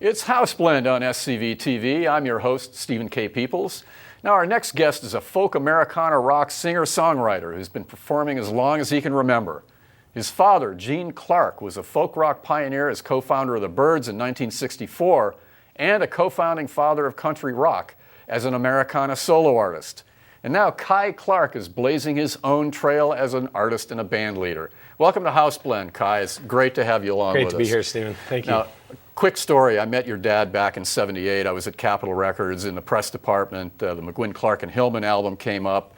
It's House Blend on SCV TV. I'm your host, Stephen K. Peoples. Now, our next guest is a folk Americana rock singer-songwriter who's been performing as long as he can remember. His father, Gene Clark, was a folk rock pioneer as co-founder of the Byrds in 1964 and a co-founding father of country rock as an Americana solo artist. And now Kai Clark is blazing his own trail as an artist and a band leader. Welcome to House Blend, Kai. It's great to have you along with us. Great to be here, Stephen. Thank you. Now, quick story. I met your dad back in '78. I was at Capitol Records in the press department. The McGuinn, Clark, and Hillman album came up.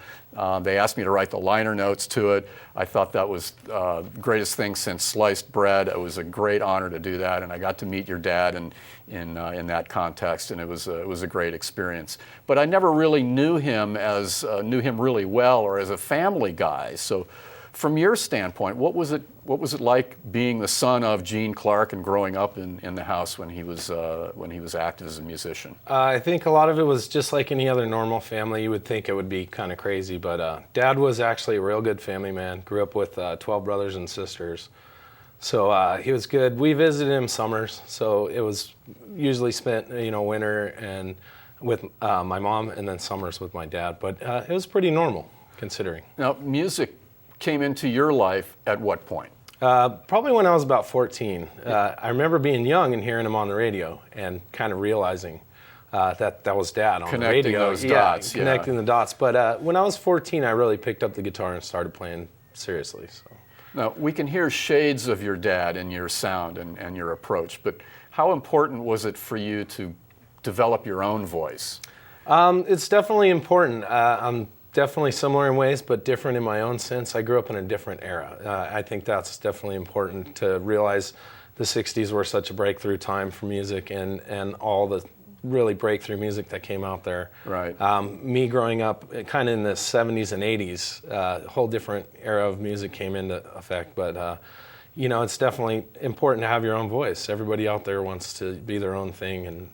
They asked me to write the liner notes to it. I thought that was the greatest thing since sliced bread. It was a great honor to do that, and I got to meet your dad in that context, and it was a great experience. But I never really knew him really well or as a family guy. So, from your standpoint, what was it like being the son of Gene Clark and growing up in the house when he was active as a musician? I think a lot of it was just like any other normal family. You would think it would be kind of crazy, but Dad was actually a real good family man. Grew up with 12 brothers and sisters, so he was good. We visited him summers, so it was usually spent winter and with my mom, and then summers with my dad. But it was pretty normal considering. Now, music came into your life at what point? Probably when I was about 14. I remember being young and hearing him on the radio and kind of realizing that was Dad on the radio. Connecting those dots. Connecting the dots. But when I was 14, I really picked up the guitar and started playing seriously. So. Now, we can hear shades of your dad in your sound and your approach, but how important was it for you to develop your own voice? It's definitely important. I'm definitely similar in ways, but different in my own sense. I grew up in a different era. I think that's definitely important to realize. The 60s were such a breakthrough time for music and all the really breakthrough music that came out there. Right. Me growing up kind of in the 70s and 80s, a whole different era of music came into effect. But, it's definitely important to have your own voice. Everybody out there wants to be their own thing and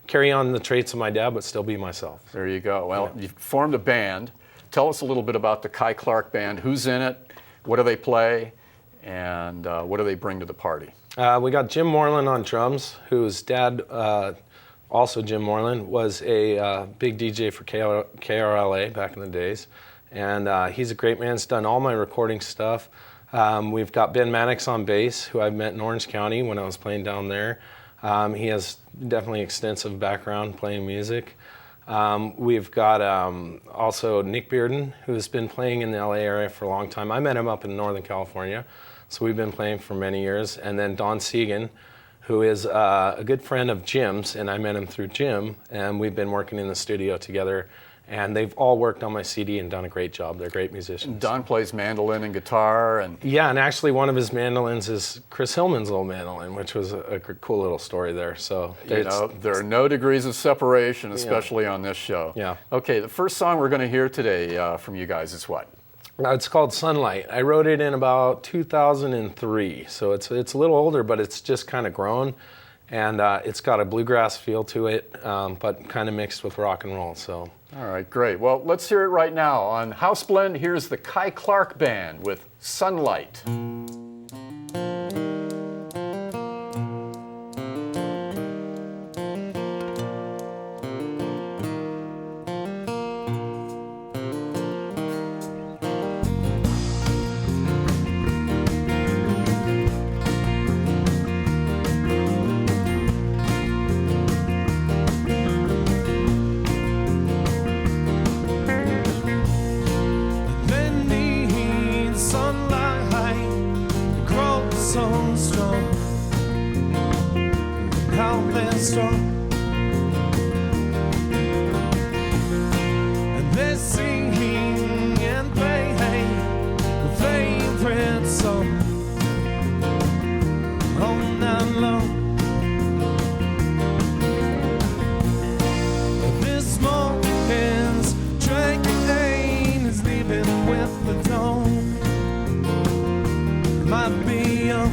carry on the traits of my dad, but still be myself. There you go. Well, you've formed a band. Tell us a little bit about the Kai Clark Band. Who's in it? What do they play? And what do they bring to the party? We got Jim Moreland on drums, whose dad, also Jim Moreland, was a big DJ for KRLA back in the days. And he's a great man. He's done all my recording stuff. We've got Ben Maddox on bass, who I've met in Orange County when I was playing down there. He has definitely extensive background playing music. We've got also Nick Bearden, who's been playing in the LA area for a long time. I met him up in Northern California, so we've been playing for many years. And then Don Segan, who is a good friend of Jim's, and I met him through Jim, and we've been working in the studio together. And they've all worked on my CD and done a great job. They're great musicians. Don plays mandolin and guitar. Yeah, and actually one of his mandolins is Chris Hillman's old mandolin, which was a cool little story there. So there are no degrees of separation, especially on this show. Yeah. Okay, the first song we're going to hear today from you guys is what? It's called Sunlight. I wrote it in about 2003, so it's a little older, but it's just kind of grown. And it's got a bluegrass feel to it, but kind of mixed with rock and roll. So. All right, great. Well, let's hear it right now. On House Blend, here's the Kai Clark Band with Sunlight. And they sing and play the favorite song all night long. This morning's train is leaving with the dawn. Might be young.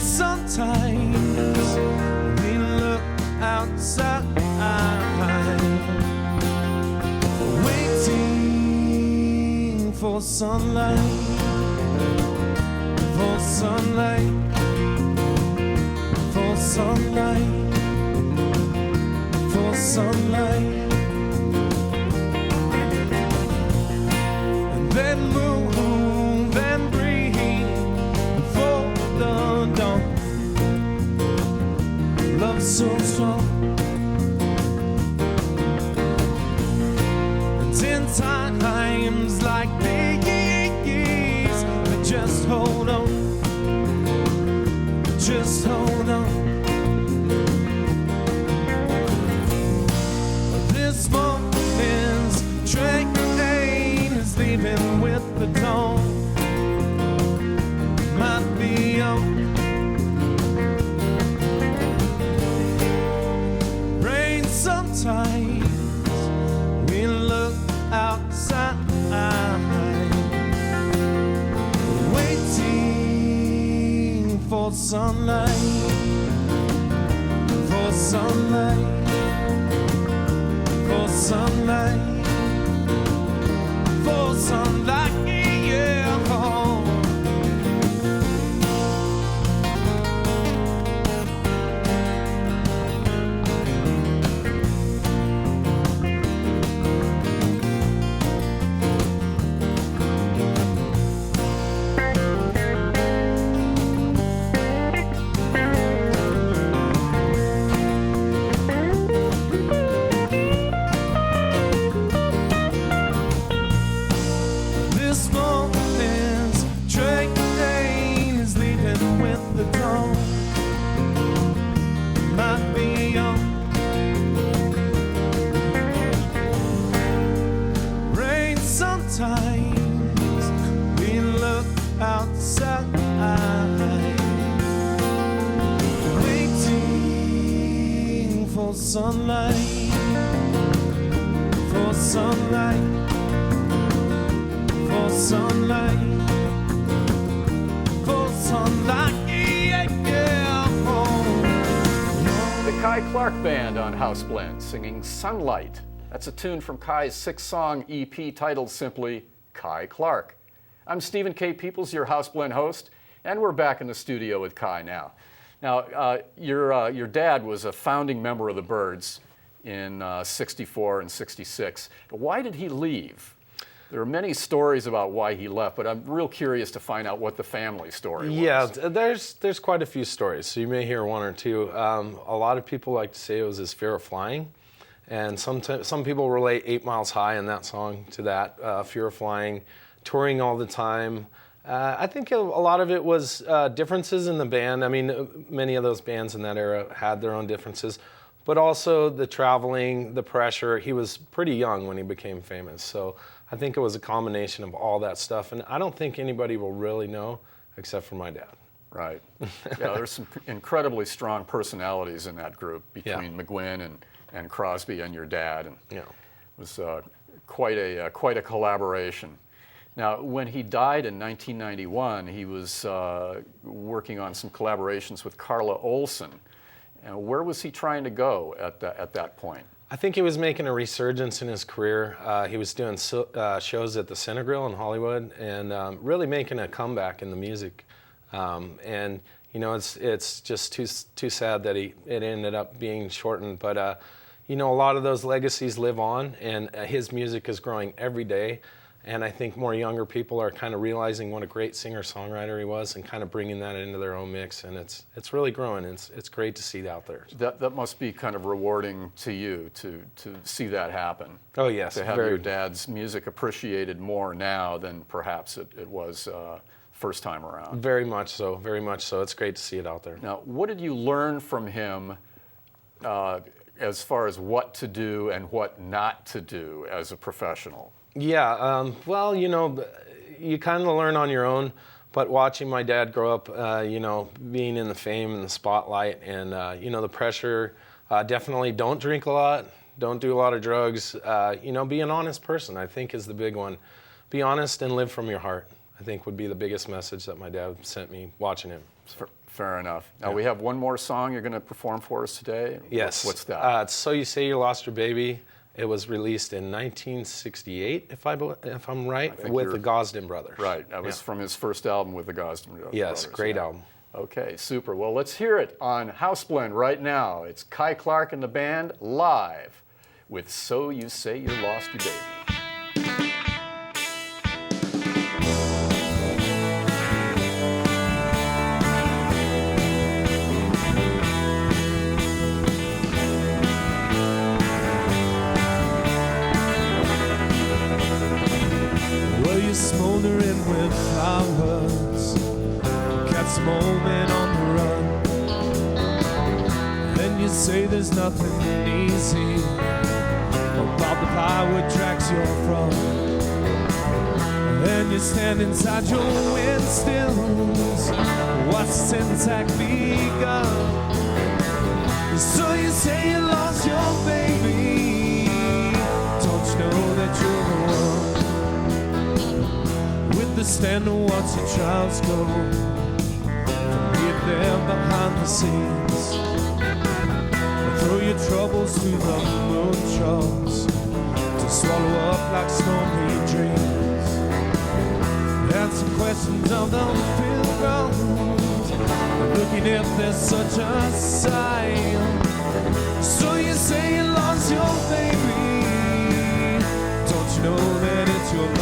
Sometimes we look outside, waiting for sunlight. sunlight, for sunlight, for sunlight. And then move and breathe before the dawn. Love so strong. And in times like these, just hold on, just hold on. This morning's train is leaving with the dawn. Might be on. Rain sometimes. We look outside, waiting for sunlight, for sunlight, for sunlight, for sunlight, yeah. This morning's train is leaving with the dawn. Might be on. Rain sometimes. We look outside, waiting for sunlight, for sunlight, for sunlight, for sunlight, yeah, yeah. The Kai Clark Band on House Blend singing Sunlight. That's a tune from Kai's 6-song EP titled simply Kai Clark. I'm Stephen K. Peoples, your House Blend host, and we're back in the studio with Kai now. Now, your dad was a founding member of the Byrds in 64 and 66. Why did he leave? There are many stories about why he left, but I'm real curious to find out what the family story was. Yeah, there's quite a few stories, so you may hear one or two. A lot of people like to say it was his fear of flying, and some people relate 8 Miles High in that song to that, fear of flying, touring all the time. I think a lot of it was differences in the band. I mean, many of those bands in that era had their own differences, but also the traveling, the pressure. He was pretty young when he became famous, so I think it was a combination of all that stuff, and I don't think anybody will really know except for my dad. Right. Yeah, there's some incredibly strong personalities in that group between McGuinn and Crosby and your dad, and Yeah. it was quite a collaboration. Now, when he died in 1991, he was working on some collaborations with Carla Olson. And where was he trying to go at that point? I think he was making a resurgence in his career. He was doing shows at the Cinegrill in Hollywood and really making a comeback in the music. And you know, it's just too sad that it ended up being shortened. But you know, a lot of those legacies live on, and his music is growing every day. And I think more younger people are kind of realizing what a great singer-songwriter he was, and kind of bringing that into their own mix. And it's really growing. It's great to see it out there. That must be kind of rewarding to you to see that happen. Oh yes, To have your dad's music appreciated more now than perhaps it was first time around. Very much so. Very much so. It's great to see it out there. Now, what did you learn from him as far as what to do and what not to do as a professional? Yeah, well, you know, you kind of learn on your own, but watching my dad grow up, you know, being in the fame and the spotlight and, you know, the pressure, definitely don't drink a lot, don't do a lot of drugs, you know, be an honest person, I think is the big one. Be honest and live from your heart, I think would be the biggest message that my dad sent me watching him. So. Fair enough. Now, we have one more song you're going to perform for us today. Yes. What's that? It's So You Say You Lost Your Baby. It was released in 1968, if I'm right, with the Gosden Brothers. Right. That was from his first album with the Gosden Brothers. Yes, great album. Okay, super. Well, let's hear it on House Blend right now. It's Kai Clark and the band live with So You Say You Lost Your Baby. Well, you're smoldering with flowers, catch a moment on the run. Then you say there's nothing easy about the plywood tracks you're from. Then you stand inside your windstills, watch the syntax begun. So you say you lost your baby, don't you know that you're the one with the stand to watch the trials go, get there behind the scenes, throw your troubles through the moon troughs to swallow up like stormy dreams. Answer questions of the pilgrims, looking if there's such a sign. So you say you lost your baby, don't you know that it's your mind?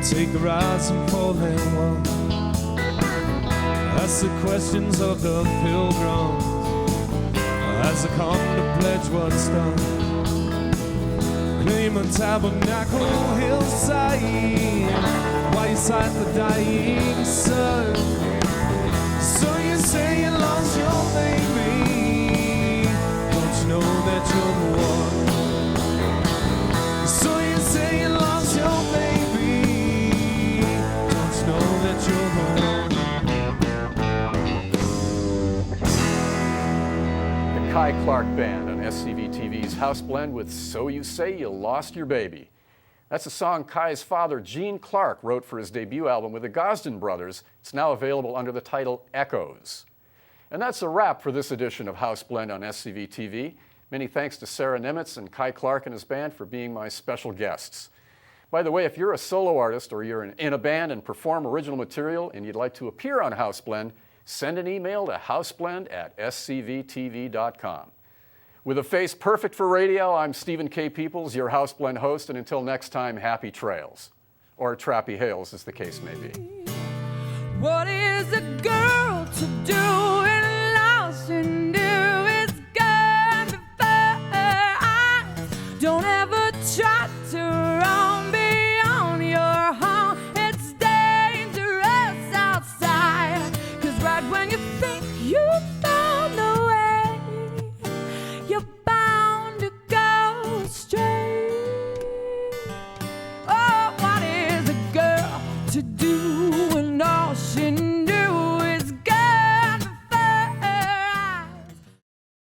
Take the rise and fall and walk. Ask the questions of the pilgrims as they come to pledge what's done. Claim a tabernacle hillside while you sight the dying sun. So you say you lost your baby, don't you know that you're the one? So you say you lost your baby, know that you're the one. The Kai Clark Band on SCV TV's House Blend with So You Say You Lost Your Baby. That's a song Kai's father, Gene Clark, wrote for his debut album with the Gosden Brothers. It's now available under the title Echoes. And that's a wrap for this edition of House Blend on SCV TV. Many thanks to Sarah Nimitz and Kai Clark and his band for being my special guests. By the way, if you're a solo artist or you're in a band and perform original material and you'd like to appear on House Blend, send an email to houseblend@scvtv.com. With a face perfect for radio, I'm Stephen K. Peoples, your House Blend host, and until next time, happy trails. Or trappy hails, as the case may be. What is a girl to do